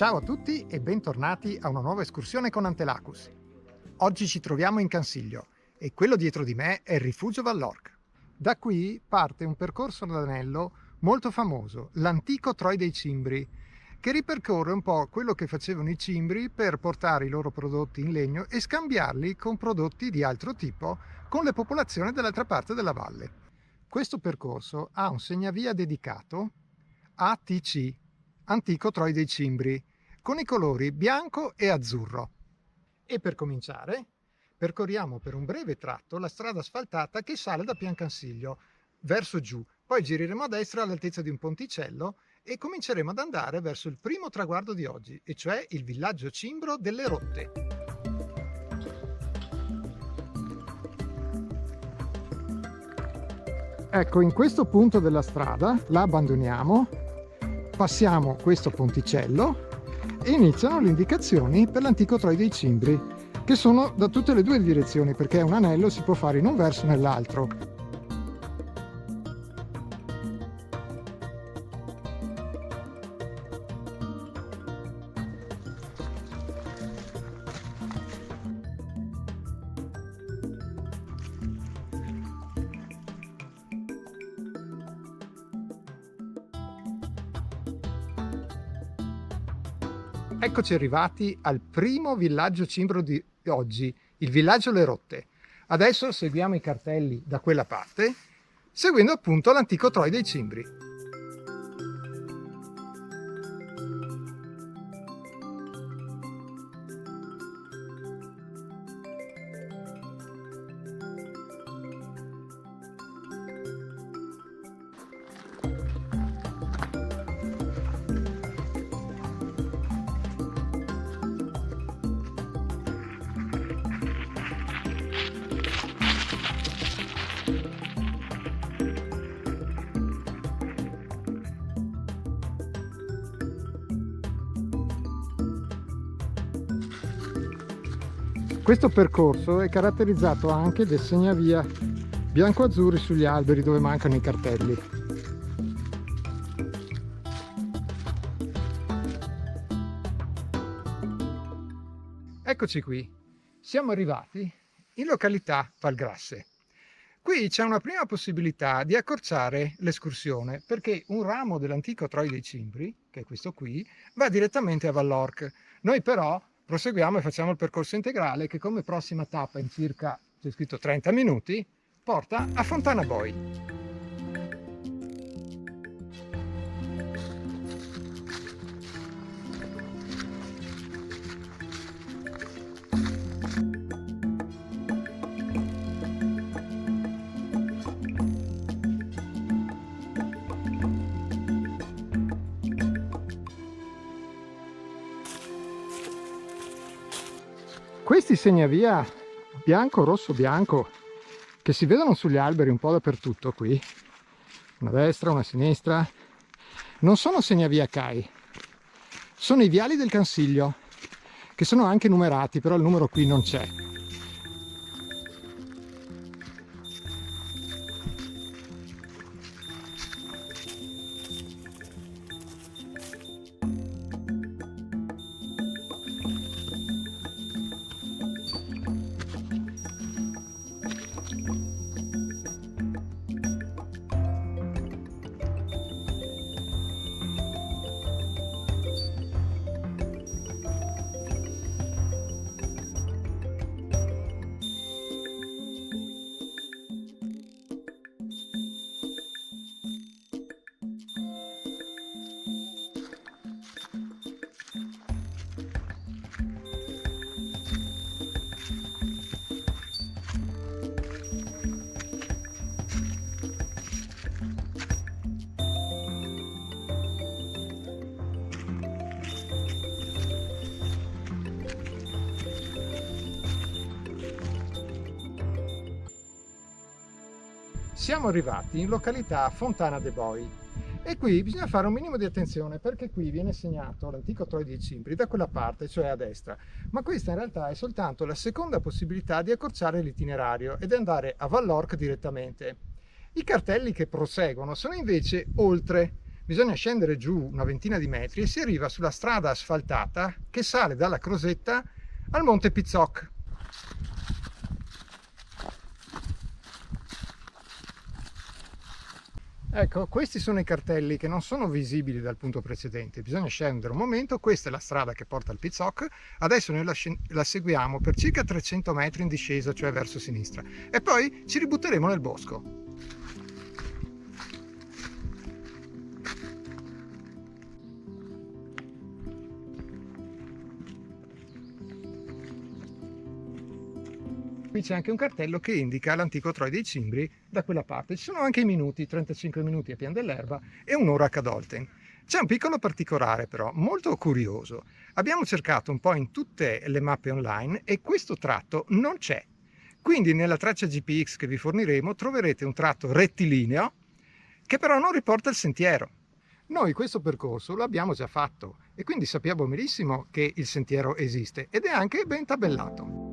Ciao a tutti e bentornati a una nuova escursione con Antelacus. Oggi ci troviamo in Cansiglio e quello dietro di me è il Rifugio Vallorc. Da qui parte un percorso ad anello molto famoso, l'antico Troi dei Cimbri, che ripercorre un po' quello che facevano i cimbri per portare i loro prodotti in legno e scambiarli con prodotti di altro tipo con le popolazioni dall'altra parte della valle. Questo percorso ha un segnavia dedicato ATC, Antico Troi dei Cimbri, con i colori bianco e azzurro. E per cominciare, percorriamo per un breve tratto la strada asfaltata che sale da Piancansiglio verso giù, poi gireremo a destra all'altezza di un ponticello e cominceremo ad andare verso il primo traguardo di oggi, e cioè il villaggio cimbro delle Rotte. Ecco, in questo punto della strada la abbandoniamo, passiamo questo ponticello e iniziano le indicazioni per l'antico Troi dei Cimbri, che sono da tutte le due le direzioni, perché un anello si può fare in un verso o nell'altro. Eccoci arrivati al primo villaggio cimbro di oggi, il villaggio Le Rotte. Adesso seguiamo i cartelli da quella parte, seguendo appunto l'antico Troi dei Cimbri. Questo percorso è caratterizzato anche del segnavia bianco-azzurri sugli alberi dove mancano i cartelli. Eccoci qui, siamo arrivati in località Valgrasse. Qui c'è una prima possibilità di accorciare l'escursione, perché un ramo dell'antico Troi dei Cimbri, che è questo qui, va direttamente a Vallorc. Noi però proseguiamo e facciamo il percorso integrale che come prossima tappa in circa, c'è scritto 30 minuti, porta a Fontana Boi. Questi segnavia bianco, rosso, bianco che si vedono sugli alberi un po' dappertutto qui, una a destra, una a sinistra, non sono segnavia CAI, sono i viali del Cansiglio, che sono anche numerati, però il numero qui non c'è. Siamo arrivati in località Fontana de Boi e qui bisogna fare un minimo di attenzione, perché qui viene segnato l'antico Troi dei Cimbri da quella parte, cioè a destra, ma questa in realtà è soltanto la seconda possibilità di accorciare l'itinerario ed andare a Vallorc direttamente. I cartelli che proseguono sono invece oltre, Bisogna scendere giù una ventina di metri e si arriva sulla strada asfaltata che sale dalla Crosetta al Monte Pizzoc. Ecco, questi sono i cartelli che non sono visibili dal punto precedente, bisogna scendere un momento. Questa è la strada che porta al Pizzoc, adesso noi la seguiamo per circa 300 metri in discesa, cioè verso sinistra, e poi ci ributteremo nel bosco. Qui c'è anche un cartello che indica l'antico Troy dei Cimbri da quella parte. Ci sono anche i minuti, 35 minuti a Pian dell'Erba e un'ora a Cadolten. C'è un piccolo particolare però, molto curioso. Abbiamo cercato un po' in tutte le mappe online e questo tratto non c'è. Quindi nella traccia GPX che vi forniremo troverete un tratto rettilineo che però non riporta il sentiero. Noi questo percorso lo abbiamo già fatto e quindi sappiamo benissimo che il sentiero esiste ed è anche ben tabellato.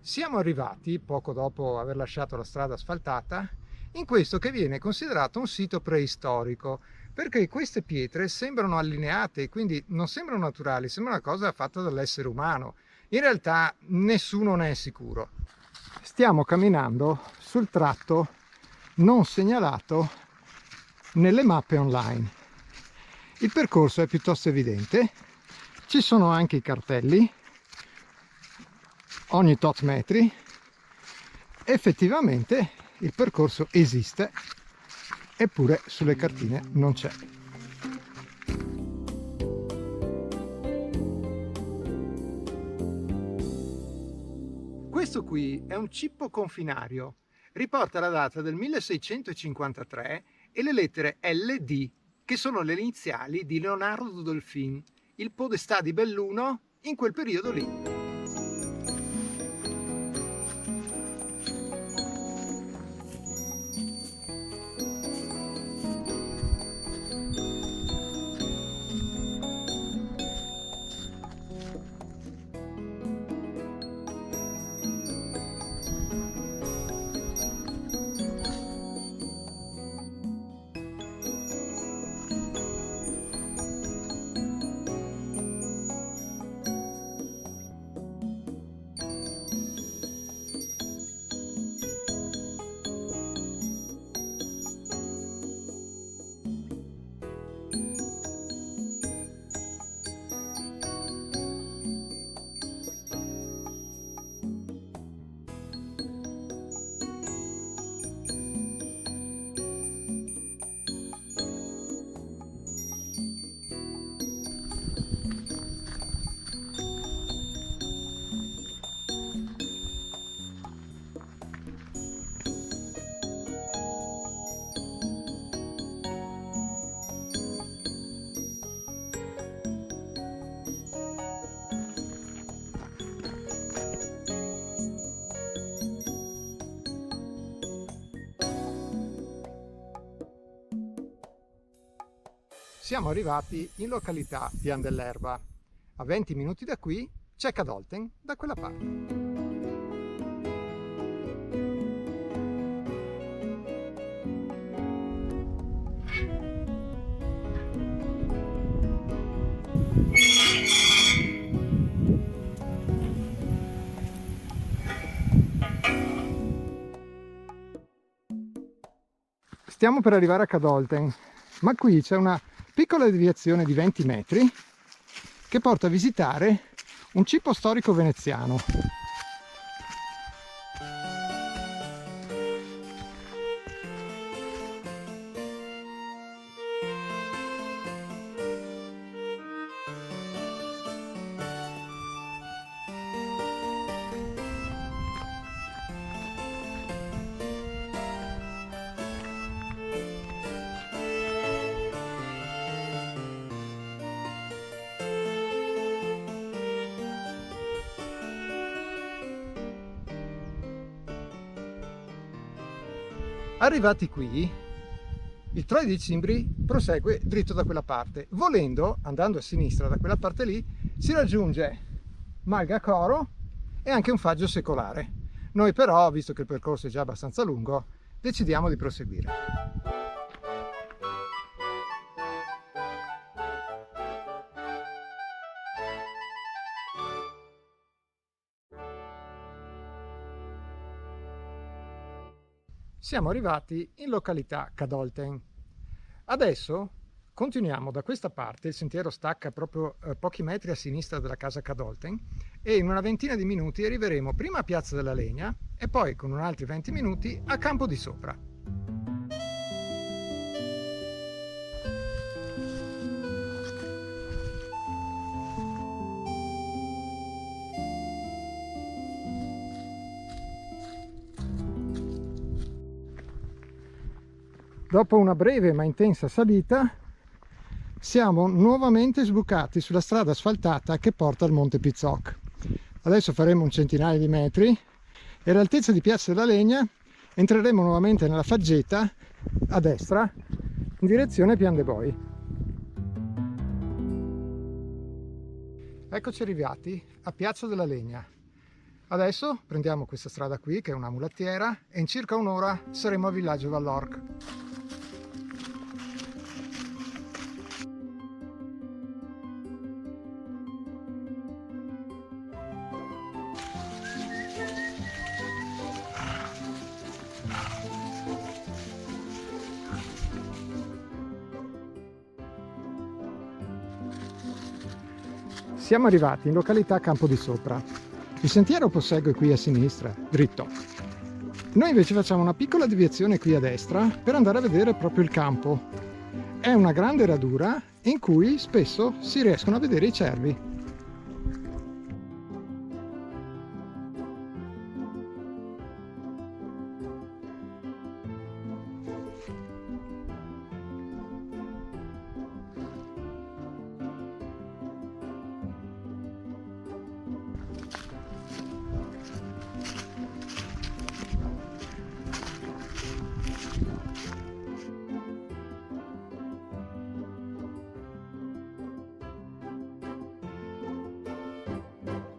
Siamo arrivati, poco dopo aver lasciato la strada asfaltata, in questo che viene considerato un sito preistorico, perché queste pietre sembrano allineate, quindi non sembrano naturali, sembra una cosa fatta dall'essere umano. In realtà nessuno ne è sicuro. Stiamo camminando sul tratto non segnalato nelle mappe online. Il percorso è piuttosto evidente, ci sono anche i cartelli ogni tot metri. Effettivamente il percorso esiste, eppure sulle cartine non c'è. Questo qui è un cippo confinario, riporta la data del 1653 e le lettere LD, che sono le iniziali di Leonardo Dolfin, il podestà di Belluno in quel periodo lì. Siamo arrivati in località Pian dell'Erba. A 20 minuti da qui c'è Cadolten da quella parte. Stiamo per arrivare a Cadolten, ma qui c'è una piccola deviazione di 20 metri che porta a visitare un cippo storico veneziano. Arrivati qui, il Troie dei Cimbri prosegue dritto da quella parte. Volendo, andando a sinistra da quella parte lì, si raggiunge Malga Coro e anche un faggio secolare. Noi però, visto che il percorso è già abbastanza lungo, decidiamo di proseguire. Siamo arrivati in località Cadolten. Adesso continuiamo da questa parte, il sentiero stacca proprio pochi metri a sinistra della casa Cadolten e in una ventina di minuti arriveremo prima a Piazza della Legna e poi con un altri 20 minuti a Campo di Sopra. Dopo una breve ma intensa salita siamo nuovamente sbucati sulla strada asfaltata che porta al Monte Pizzoc. Adesso faremo un centinaio di metri e all'altezza di Piazza della Legna entreremo nuovamente nella faggeta a destra in direzione Pian de Boi. Eccoci arrivati a Piazza della Legna. Adesso prendiamo questa strada qui che è una mulattiera e in circa un'ora saremo a Villaggio Vallorc. Siamo arrivati in località Campo di Sopra. Il sentiero prosegue qui a sinistra, dritto. Noi invece facciamo una piccola deviazione qui a destra per andare a vedere proprio il campo. È una grande radura in cui spesso si riescono a vedere i cervi.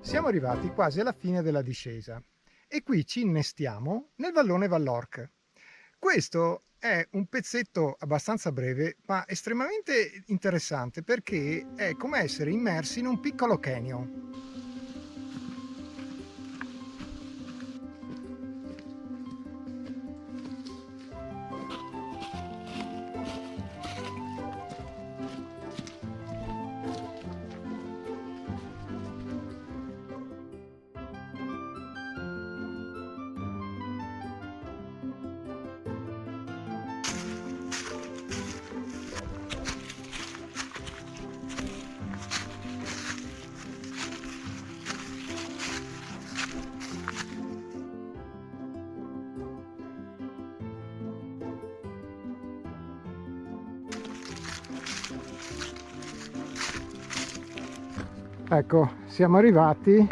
Siamo arrivati quasi alla fine della discesa e qui ci innestiamo nel vallone Vallorc. Questo è un pezzetto abbastanza breve ma estremamente interessante perché è come essere immersi in un piccolo canyon. Ecco, siamo arrivati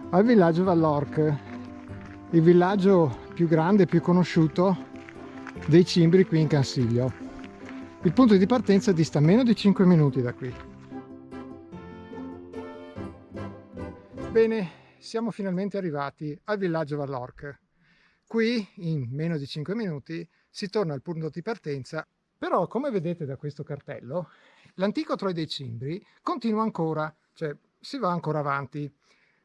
al villaggio Vallorc, il villaggio più grande e più conosciuto dei Cimbri qui in Cansiglio. Il punto di partenza dista meno di 5 minuti da qui. Bene, siamo finalmente arrivati al villaggio Vallorc. Qui, in meno di 5 minuti, si torna al punto di partenza, però come vedete da questo cartello, l'antico Troie dei Cimbri continua ancora, cioè si va ancora avanti,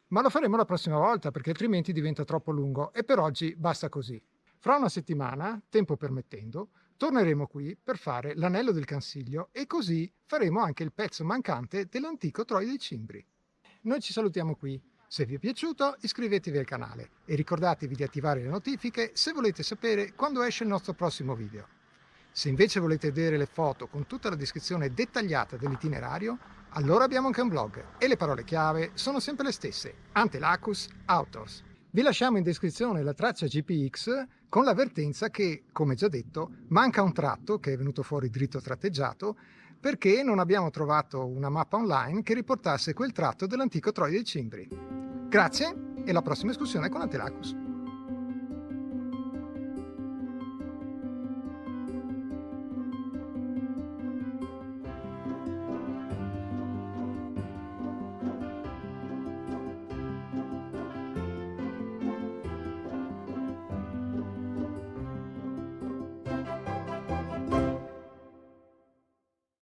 ma lo faremo la prossima volta perché altrimenti diventa troppo lungo e per oggi basta così. Fra una settimana, tempo permettendo, torneremo qui per fare l'anello del Cansiglio e così faremo anche il pezzo mancante dell'antico Troie dei Cimbri. Noi ci salutiamo qui. Se vi è piaciuto iscrivetevi al canale e ricordatevi di attivare le notifiche se volete sapere quando esce il nostro prossimo video. Se invece volete vedere le foto con tutta la descrizione dettagliata dell'itinerario, allora abbiamo anche un blog e le parole chiave sono sempre le stesse: Antelacus Authors. Vi lasciamo in descrizione la traccia GPX con l'avvertenza che, come già detto, manca un tratto che è venuto fuori dritto tratteggiato perché non abbiamo trovato una mappa online che riportasse quel tratto dell'antico Troie dei Cimbri. Grazie e alla prossima escursione con Antelacus.